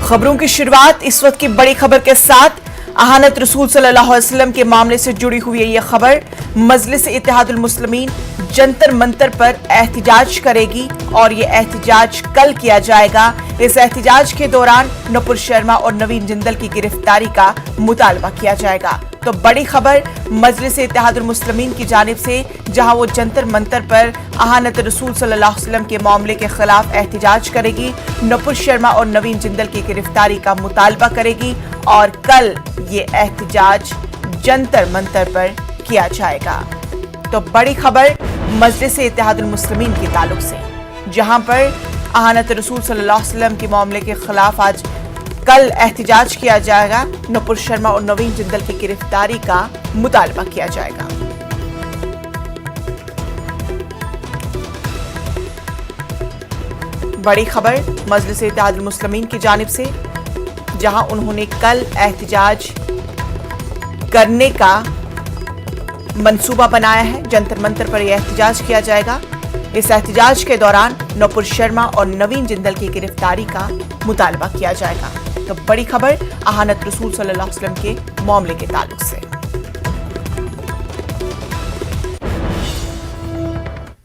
खबरों की शुरुआत इस वक्त की बड़ी खबर के साथ। अहानत रसूल सल्लल्लाहु अलैहि वसल्लम के मामले से जुड़ी हुई है ये खबर। मजलिस इत्तेहादुल मुस्लिमीन जंतर मंतर पर एहतिजाज करेगी और ये एहतिजाज कल किया जाएगा। इस एहतिजाज के दौरान नुपुर शर्मा और नवीन जिंदल की गिरफ्तारी का मुतालबा किया जाएगा। तो बड़ी खबर मजलिस इत्तेहादुल मुस्लिमीन की जानिब से, जहां वो जंतर मंतर पर अहानत रसूल सल्लल्लाहु अलैहि वसल्लम के मामले के खिलाफ एहतिजाज करेगी, नुपुर शर्मा और नवीन जिंदल की गिरफ्तारी का मुतालबा करेगी और कल ये एहतिजाज जंतर मंतर पर किया जाएगा। तो बड़ी खबर मजलिस इत्तेहादुल मुस्लिमीन के ताल्लुक से, जहां पर अहानत रसूल सल्लल्लाहु अलैहि वसल्लम के मामले के खिलाफ आज कल एहतिजाज किया जाएगा। नुपुर शर्मा और नवीन जिंदल की गिरफ्तारी का मुतालबा किया जाएगा। बड़ी खबर मजलिस इत्तेहादुल मुस्लिमीन की जानिब से, जहां उन्होंने कल एहतिजाज करने का मंसूबा बनाया है। जंतर मंतर पर यह एहतिजाज किया जाएगा। इस एहतिजाज के दौरान नुपुर शर्मा और नवीन जिंदल की गिरफ्तारी का मुतालबा किया जाएगा। तो बड़ी खबर अहानत रसूल सल्लल्लाहु अलैहि वसल्लम के मामले के ताल्लुक से।